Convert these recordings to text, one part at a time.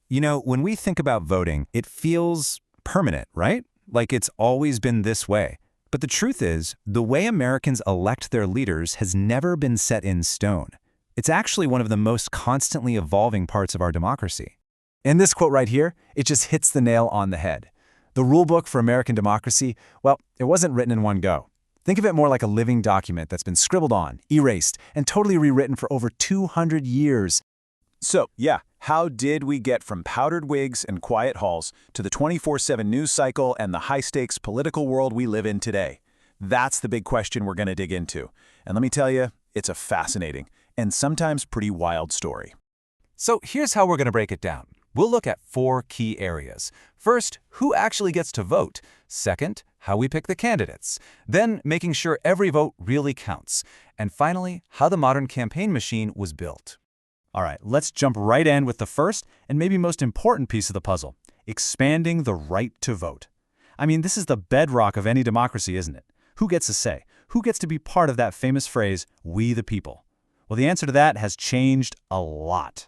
You know, when we think about voting, it feels permanent, right? Like it's always been this way. But the truth is, the way Americans elect their leaders has never been set in stone. It's actually one of the most constantly evolving parts of our democracy. And this quote right here, it just hits the nail on the head. The rule book for American democracy, well, it wasn't written in one go. Think of it more like a living document that's been scribbled on, erased, and totally rewritten for over 200 years. So, yeah, how did we get from powdered wigs and quiet halls to the 24/7 news cycle and the high-stakes political world we live in today? That's the big question we're going to dig into. And let me tell you, it's a fascinating and sometimes pretty wild story. So here's how we're going to break it down. We'll look at 4 key areas. First, who actually gets to vote? Second, how we pick the candidates. Then, making sure every vote really counts. And finally, how the modern campaign machine was built. All right, let's jump right in with the first and maybe most important piece of the puzzle, expanding the right to vote. I mean, this is the bedrock of any democracy, isn't it? Who gets a say? Who gets to be part of that famous phrase, we the people? Well, the answer to that has changed a lot.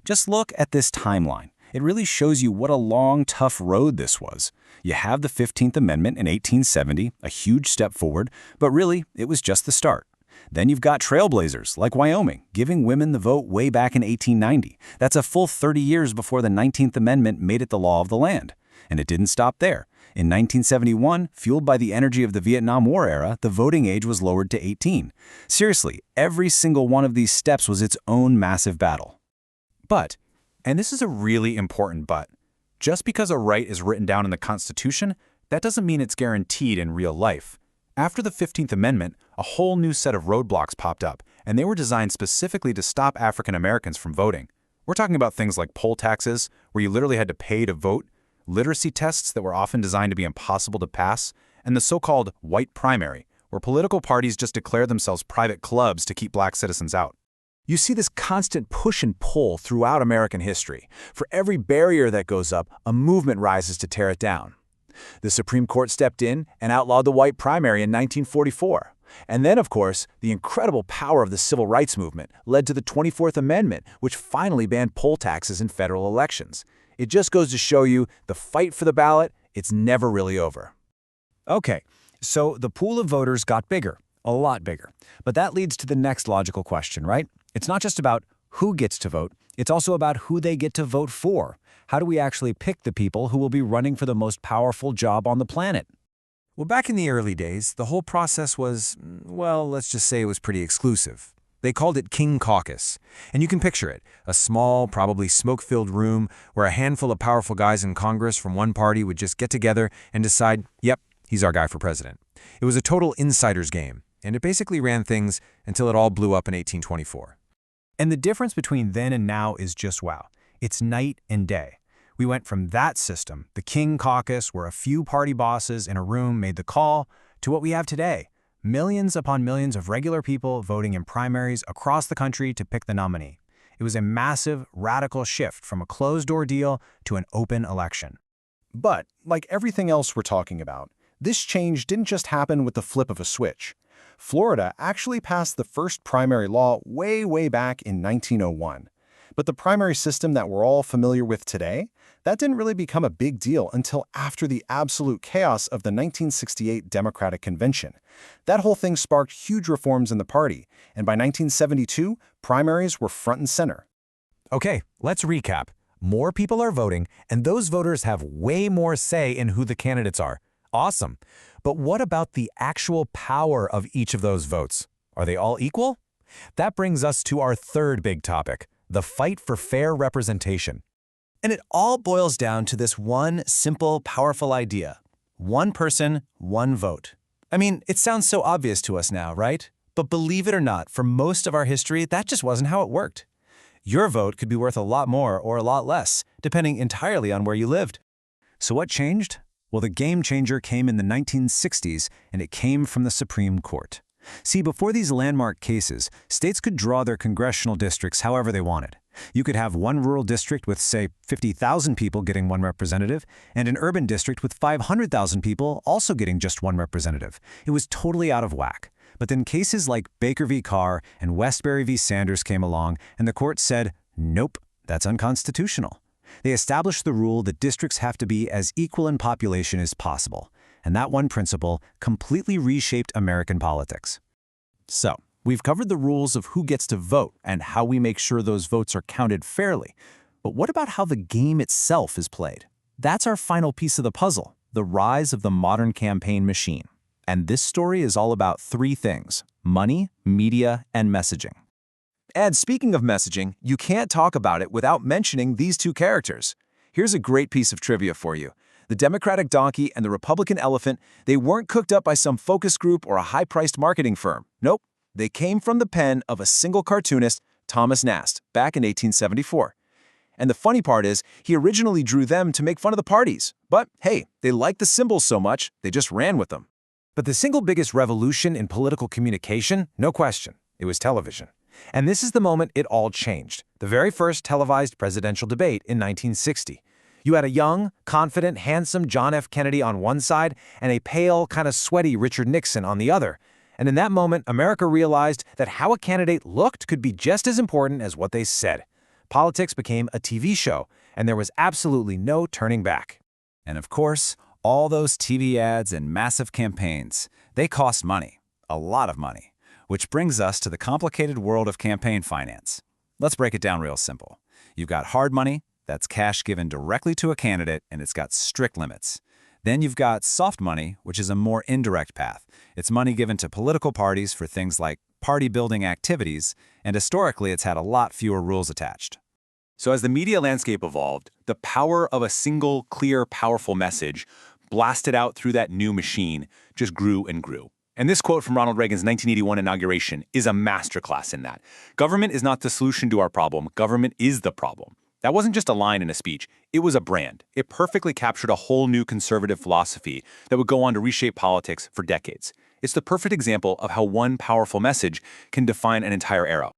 Just look at this timeline. It really shows you what a long, tough road this was. You have the 15th Amendment in 1870, a huge step forward, but really, it was just the start. Then you've got trailblazers, like Wyoming, giving women the vote way back in 1890. That's a full 30 years before the 19th Amendment made it the law of the land. And it didn't stop there. In 1971, fueled by the energy of the Vietnam War era, the voting age was lowered to 18. Seriously, every single one of these steps was its own massive battle. But, and this is a really important but, just because a right is written down in the Constitution, that doesn't mean it's guaranteed in real life. After the 15th Amendment, a whole new set of roadblocks popped up, and they were designed specifically to stop African Americans from voting. We're talking about things like poll taxes, where you literally had to pay to vote, literacy tests that were often designed to be impossible to pass, and the so-called white primary, where political parties just declare themselves private clubs to keep black citizens out. You see this constant push and pull throughout American history. For every barrier that goes up, a movement rises to tear it down. The Supreme Court stepped in and outlawed the white primary in 1944. And then, of course, the incredible power of the civil rights movement led to the 24th Amendment, which finally banned poll taxes in federal elections. It just goes to show you the fight for the ballot, it's never really over. Okay, so the pool of voters got bigger, a lot bigger. But that leads to the next logical question, right? It's not just about who gets to vote, it's also about who they get to vote for. How do we actually pick the people who will be running for the most powerful job on the planet? Well, back in the early days, the whole process was, well, let's just say it was pretty exclusive. They called it King Caucus. And you can picture it, a small, probably smoke-filled room where a handful of powerful guys in Congress from one party would just get together and decide, yep, he's our guy for president. It was a total insider's game, and it basically ran things until it all blew up in 1824. And the difference between then and now is just wow. It's night and day. We went from that system, the King Caucus, where a few party bosses in a room made the call, to what we have today, millions upon millions of regular people voting in primaries across the country to pick the nominee. It was a massive, radical shift from a closed-door deal to an open election. But, like everything else we're talking about, this change didn't just happen with the flip of a switch. Florida actually passed the first primary law way back in 1901. But the primary system that we're all familiar with today, that didn't really become a big deal until after the absolute chaos of the 1968 Democratic Convention. That whole thing sparked huge reforms in the party, and by 1972, primaries were front and center. Okay, let's recap. More people are voting, and those voters have way more say in who the candidates are. Awesome. But what about the actual power of each of those votes? Are they all equal? That brings us to our third big topic, the fight for fair representation. And it all boils down to this one simple, powerful idea. One person, one vote. I mean, it sounds so obvious to us now, right? But believe it or not, for most of our history, that just wasn't how it worked. Your vote could be worth a lot more or a lot less, depending entirely on where you lived. So what changed? Well, the game changer came in the 1960s, and it came from the Supreme Court. See, before these landmark cases, states could draw their congressional districts however they wanted. You could have one rural district with, say, 50,000 people getting one representative, and an urban district with 500,000 people also getting just one representative. It was totally out of whack. But then cases like Baker v. Carr and Westbury v. Sanders came along, and the court said, nope, that's unconstitutional. They established the rule that districts have to be as equal in population as possible, and that one principle completely reshaped American politics. So, we've covered the rules of who gets to vote and how we make sure those votes are counted fairly. But what about how the game itself is played? That's our final piece of the puzzle, the rise of the modern campaign machine. And this story is all about three things: money, media, and messaging. And speaking of messaging, you can't talk about it without mentioning these two characters. Here's a great piece of trivia for you. The Democratic donkey and the Republican elephant, they weren't cooked up by some focus group or a high-priced marketing firm. Nope, they came from the pen of a single cartoonist, Thomas Nast, back in 1874. And the funny part is, he originally drew them to make fun of the parties. But hey, they liked the symbols so much, they just ran with them. But the single biggest revolution in political communication, no question, it was television. And this is the moment it all changed, the very first televised presidential debate in 1960. You had a young, confident, handsome John F. Kennedy on one side and a pale, kind of sweaty Richard Nixon on the other. And in that moment, America realized that how a candidate looked could be just as important as what they said. Politics became a TV show, and there was absolutely no turning back. And of course, all those TV ads and massive campaigns, they cost money, a lot of money, which brings us to the complicated world of campaign finance. Let's break it down real simple. You've got hard money, that's cash given directly to a candidate, and it's got strict limits. Then you've got soft money, which is a more indirect path. It's money given to political parties for things like party-building activities, and historically it's had a lot fewer rules attached. So as the media landscape evolved, the power of a single, clear, powerful message blasted out through that new machine just grew and grew. And this quote from Ronald Reagan's 1981 inauguration is a masterclass in that. Government is not the solution to our problem. Government is the problem. That wasn't just a line in a speech. It was a brand. It perfectly captured a whole new conservative philosophy that would go on to reshape politics for decades. It's the perfect example of how one powerful message can define an entire era.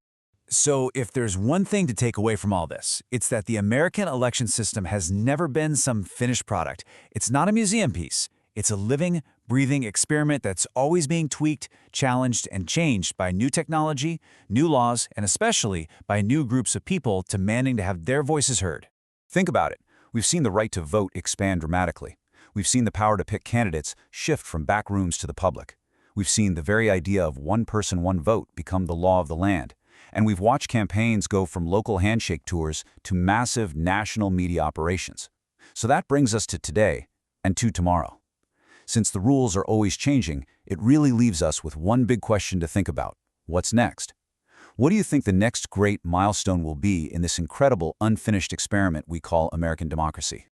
So if there's one thing to take away from all this, it's that the American election system has never been some finished product. It's not a museum piece. It's a living, breathing experiment that's always being tweaked, challenged, and changed by new technology, new laws, and especially by new groups of people demanding to have their voices heard. Think about it. We've seen the right to vote expand dramatically. We've seen the power to pick candidates shift from back rooms to the public. We've seen the very idea of one person, one vote become the law of the land. And we've watched campaigns go from local handshake tours to massive national media operations. So that brings us to today and to tomorrow. Since the rules are always changing, it really leaves us with one big question to think about. What's next? What do you think the next great milestone will be in this incredible unfinished experiment we call American democracy?